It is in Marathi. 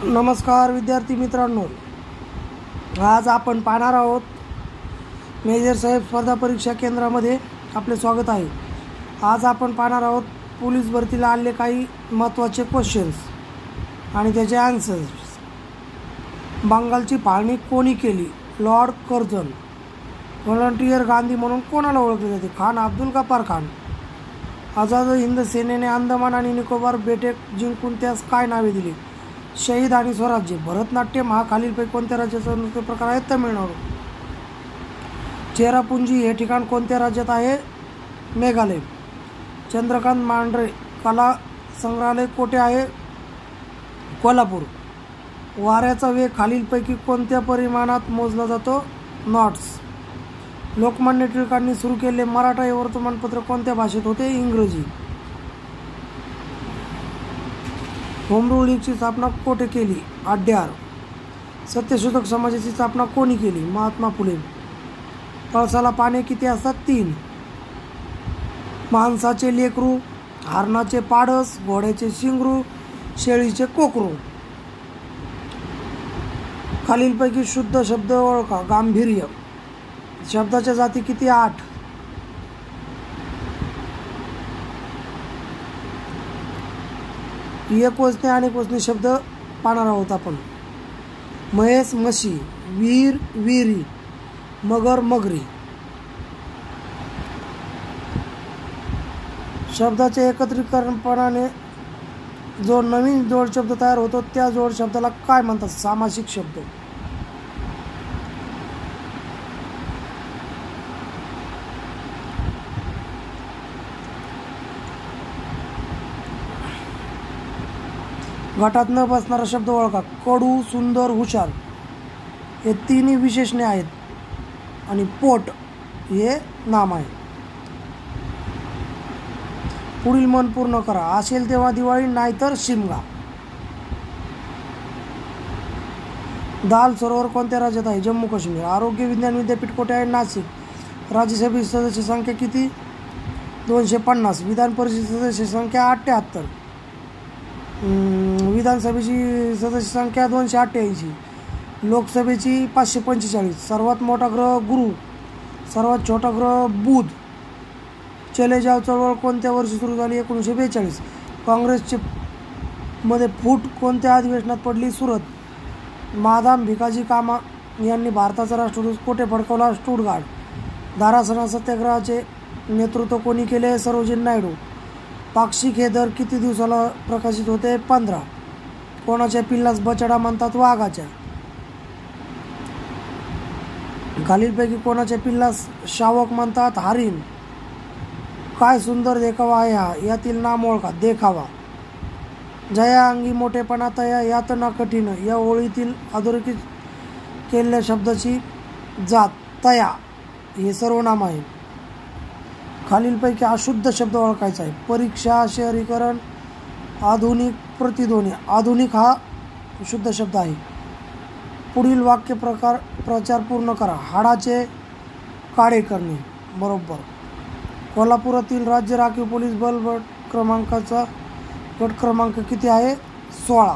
नमस्कार विद्यार्थी मित्रांनो, आज आपण पाहणार आहोत मेजर साहेब स्पर्धा परीक्षा केंद्रामध्ये आपले स्वागत आहे। आज आपण पाहणार आहोत पोलीस भरतीला आलेले काही महत्त्वाचे क्वेश्चन्स आणि त्याचे आन्सर्स। बंगालची फाळणी कोणी केली? Lord Curzon. व्हॉलंटियर गांधी म्हणून कोणाला ओळखले जाते? खान अब्दुल गफ्फार खान। आझाद हिंद सेनेने अंदमान आणि निकोबार बेटे जिंकून त्यास काय नावे दिली? शहीद आणि स्वराज्य। भरतनाट्यम हा खालीलपैकी कोणत्या राज्याचा नृत्य प्रकार आहे? तमिळनाडू। चेरापुंजी हे ठिकाण कोणत्या राज्यात आहे? मेघालय। चंद्रकांत मांढरे कला संग्रहालय कोठे आहे? कोल्हापूर। वाऱ्याचा वेग खालीलपैकी कोणत्या परिमाणात मोजला जातो? नॉट्स। लोकमान्य टिळकांनी सुरू केलेले मराठा हे वर्तमानपत्र कोणत्या भाषेत होते? इंग्रजी। होम रूल लीगची स्थापना कोठे केली? अड्यार। सत्यशोधक समाजाची स्थापना कोणी केली? महात्मा फुले। पळसाला पाने किती असतात? 3। माणसाचे लेकरू, हरणाचे पाडस, घोड्याचे शिंगरू, शेळीचे कोकरू। खालीलपैकी शुद्ध शब्द ओळखा। गांभीर्य। शब्दाच्या जाती किती? 8। एकवचने आणि एकवचने शब्द पाहणार आहोत आपण। म्हैस म्हशी, वीर विहिरी, मगर मगरी। शब्दाचे एकत्रीकरणपणाने जो नवीन जोड शब्द तयार होतो त्या जोड शब्दाला काय म्हणतात? सामासिक शब्द। गटात न बसणारा शब्द ओळखा। कडू, सुंदर, हुशार हे तिन्ही विशेषणे आहेत आणि पोट हे नाम आहे। पुढील मन पूर्ण करा। असेल तेव्हा दिवाळी, नाहीतर शिमगा। दाल सरोवर कोणत्या राज्यात आहे? जम्मू काश्मीर। आरोग्य विज्ञान विद्यापीठ कोठे आहे? नाशिक। राज्यसभेची सदस्य संख्या किती? 250। विधान परिषद सदस्य संख्या 78। विधानसभेची सदस्य संख्या 288। लोकसभेची 545। सर्वात मोठा ग्रह गुरु, सर्वात छोटा ग्रह बुध। चले जाव चळवळ कोणत्या वर्षी सुरू झाली? 1942। काँग्रेसचे मध्ये फूट कोणत्या अधिवेशनात पडली? सुरत। मादाम भिकाजी कामा यांनी भारताचा राष्ट्रध्वज कोठे फडकवला? स्टुटगार्ट। धारासणा सत्याग्रहाचे नेतृत्व कोणी केले? सरोजिनी नायडू। पाक्षिक हे दर किती दिवसाला प्रकाशित होते? 15। कोणाच्या पिल्लास बछडा म्हणतात? वाघाच्या। खालीलपैकी कोणाच्या पिल्लास शावक म्हणतात? हरिण। काय सुंदर देखावा आहे हा? यातील नाम ओळखा। देखावा। जया अंगी मोठेपणा तया यात ना कठीण या ओळीतील अधोरेखित केलेल्या शब्दाची जात तया हे सर्वनाम आहे। खालीलपैकी अशुद्ध शब्द ओळखायचा आहे। परीक्षा, शहरीकरण, आधुनिक, प्रतिध्वनी। आधुनिक हा शुद्ध शब्द आहे। पुढील वाक्य प्रचार पूर्ण करा। हाडाचे काळे करणे। बरोबर। कोल्हापुरातील राज्य राखीव पोलीस बल गट क्रमांक किती आहे? 16।